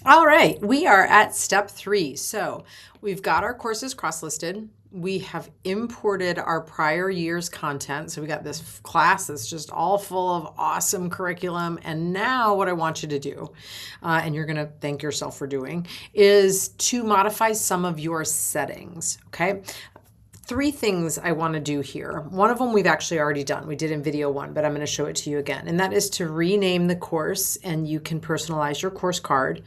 All right, we are at step 3. So we've got our courses cross-listed. We have imported our prior year's content. So we got this class that's just all full of awesome curriculum. And now what I want you to do, and you're going to thank yourself for doing, is to modify some of your settings, okay? 3 things I want to do here. One of them we've actually already done. We did in video 1, but I'm going to show it to you again. And that is to rename the course, and you can personalize your course card.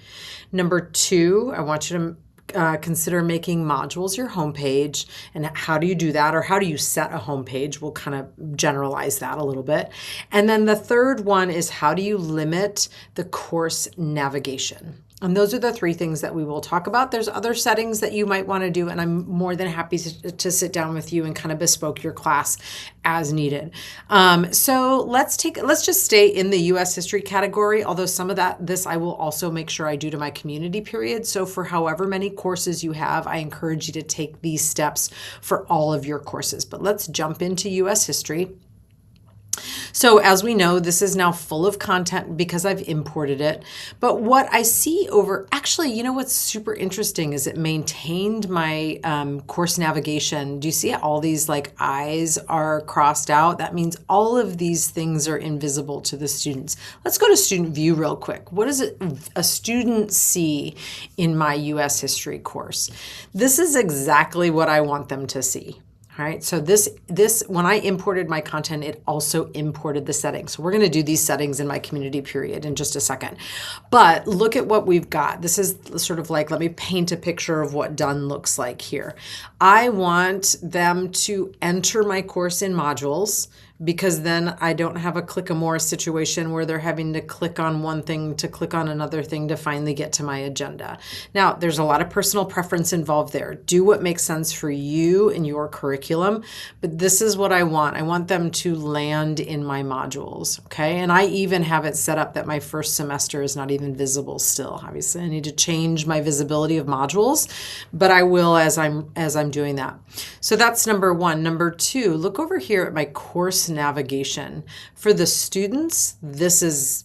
Number 2, I want you to consider making modules your homepage. And how do you do that, or how do you set a homepage? We'll kind of generalize that a little bit. And then the third one is, how do you limit the course navigation? And those are the 3 things that we will talk about. There's other settings that you might want to do, and I'm more than happy to sit down with you and kind of bespoke your class as needed. So let's just stay in the U.S. history category, although some of this I will also make sure I do to my community period. So for however many courses you have, I encourage you to take these steps for all of your courses. But let's jump into U.S. history. So as we know, this is now full of content because I've imported it. But what I see actually, you know what's super interesting is it maintained my course navigation. Do you see all these like eyes are crossed out? That means all of these things are invisible to the students. Let's go to student view real quick. What does a student see in my U.S. history course? This is exactly what I want them to see. All right, so this when I imported my content, it also imported the settings. So we're going to do these settings in my community period in just a second. But look at what we've got. This is sort of like, let me paint a picture of what done looks like here. I want them to enter my course in modules, because then I don't have a click-a-more situation where they're having to click on one thing to click on another thing to finally get to my agenda. Now, there's a lot of personal preference involved there. Do what makes sense for you and your curriculum, but this is what I want. I want them to land in my modules, okay? And I even have it set up that my first semester is not even visible still. Obviously, I need to change my visibility of modules, but I will as I'm doing that. So that's number 1. Number 2, look over here at my course navigation. For the students, this is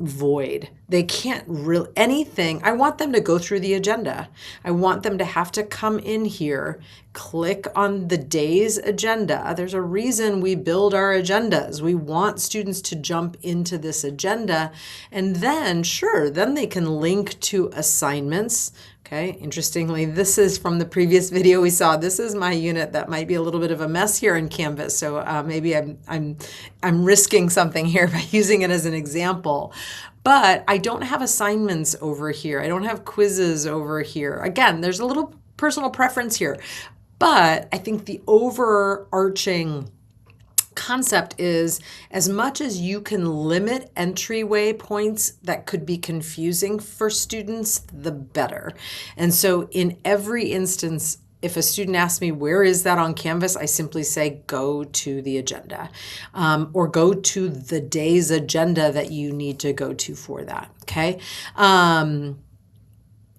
void. They can't really anything. I want them to go through the agenda. I want them to have to come in here, click on the day's agenda. There's a reason we build our agendas. We want students to jump into this agenda, and then then they can link to assignments. Okay, interestingly, this is from the previous video we saw. This is my unit that might be a little bit of a mess here in Canvas. So maybe I'm risking something here by using it as an example. But I don't have assignments over here. I don't have quizzes over here. Again, there's a little personal preference here. But I think the overarching concept is, as much as you can limit entryway points that could be confusing for students, the better. And so in every instance, if a student asks me, where is that on Canvas? I simply say, go to the agenda, or go to the day's agenda that you need to go to for that, okay?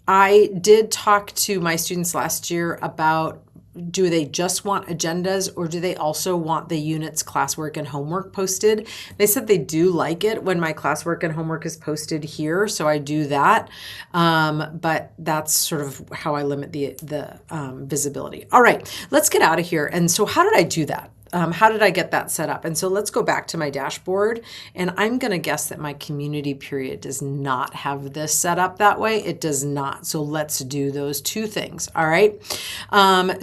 I did talk to my students last year about, do they just want agendas, or do they also want the unit's classwork and homework posted? They said they do like it when my classwork and homework is posted here, so I do that. But that's sort of how I limit the visibility. All right, let's get out of here. And so how did I do that? How did I get that set up? And so let's go back to my dashboard, and I'm going to guess that my community period does not have this set up that way. It does not. So let's do those 2 things. All right.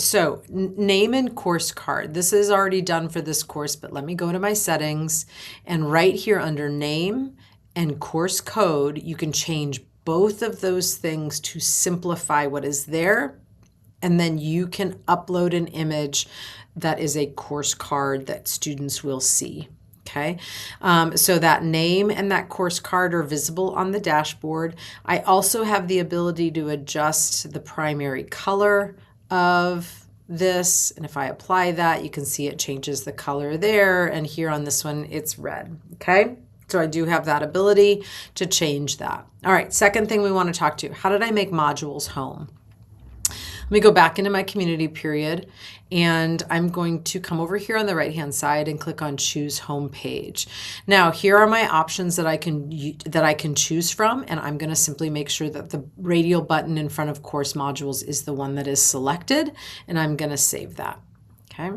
So name and course card. This is already done for this course, but let me go to my settings, and right here under name and course code, you can change both of those things to simplify what is there. And then you can upload an image that is a course card that students will see. Okay, so that name and that course card are visible on the dashboard. I also have the ability to adjust the primary color of this, and if I apply that, you can see it changes the color there, and here on this one it's red. Okay, so I do have that ability to change that. All right, second thing we want to talk to, how did I make modules home? Let me go back into my community period, and I'm going to come over here on the right-hand side and click on Choose Home Page. Now, here are my options that I can choose from, and I'm going to simply make sure that the radial button in front of Course Modules is the one that is selected, and I'm going to save that. Okay.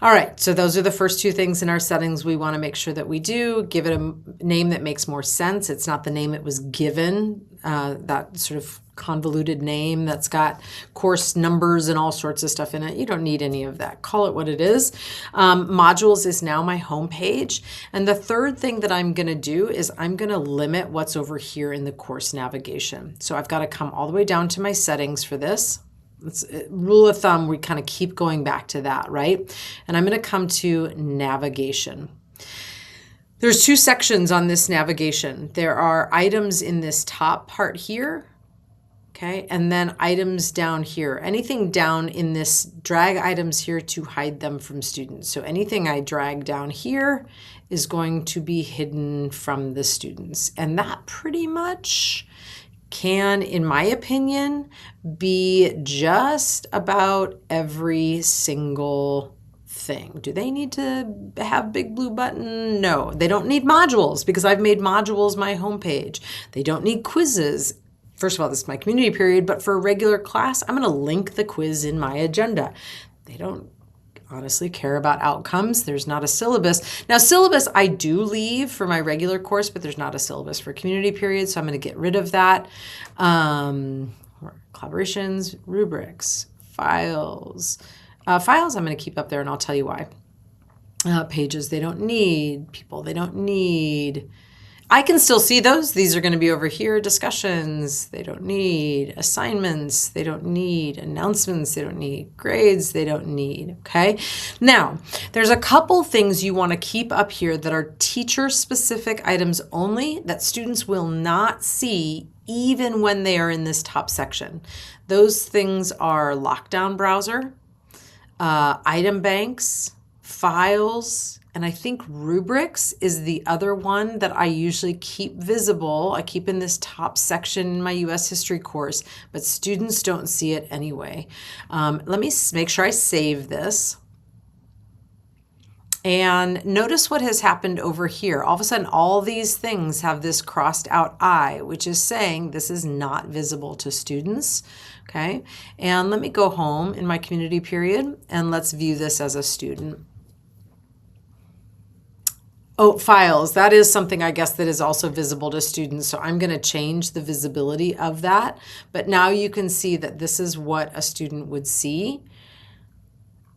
All right, so those are the first two things in our settings we want to make sure that we do. Give it a name that makes more sense. It's not the name it was given, that sort of convoluted name that's got course numbers and all sorts of stuff in it. You don't need any of that. Call it what it is. Modules is now my home page. And the third thing that I'm going to do is I'm going to limit what's over here in the course navigation. So I've got to come all the way down to my settings for this. It's rule of thumb, we kind of keep going back to that, right? And I'm going to come to navigation. There's two sections on this navigation. There are items in this top part here, okay, and then items down here. Anything down in this, drag items here to hide them from students. So anything I drag down here is going to be hidden from the students. And that pretty much can, in my opinion, be just about every single thing. Do they need to have big blue button? No, they don't need modules because I've made modules my homepage. They don't need quizzes. First of all, this is my community period, but for a regular class, I'm going to link the quiz in my agenda. They don't honestly care about outcomes. There's not a syllabus. Now, syllabus I do leave for my regular course, but there's not a syllabus for community period, so I'm going to get rid of that. Collaborations, rubrics, files. Files I'm going to keep up there, and I'll tell you why. Pages they don't need. People they don't need. I can still see those. These are going to be over here. Discussions, they don't need. Assignments, they don't need. Announcements, they don't need. Grades, they don't need. Okay. Now, there's a couple things you want to keep up here that are teacher-specific items only that students will not see even when they are in this top section. Those things are Lockdown Browser, item banks, files, and I think rubrics is the other one that I usually keep visible. I keep in this top section in my U.S. history course, but students don't see it anyway. Let me make sure I save this. And notice what has happened over here. All of a sudden, all these things have this crossed out I, which is saying this is not visible to students. Okay, and let me go home in my community period and let's view this as a student. Oh, files, that is something I guess that is also visible to students. So I'm going to change the visibility of that. But now you can see that this is what a student would see.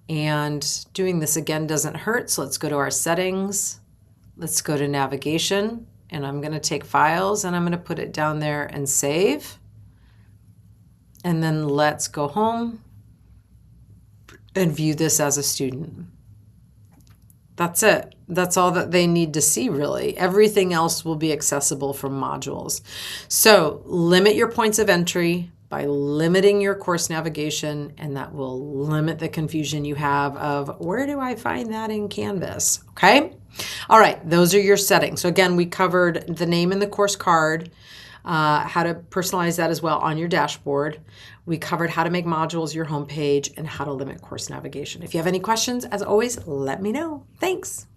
And doing this again doesn't hurt. So let's go to our settings. Let's go to navigation. And I'm going to take files and I'm going to put it down there and save. And then let's go home and view this as a student. That's it. That's all that they need to see, really. Everything else will be accessible from modules. So limit your points of entry by limiting your course navigation, and that will limit the confusion you have of where do I find that in Canvas, okay? All right, those are your settings. So again, we covered the name in the course card, how to personalize that as well on your dashboard. We covered how to make modules your homepage and how to limit course navigation. If you have any questions, as always, let me know. Thanks.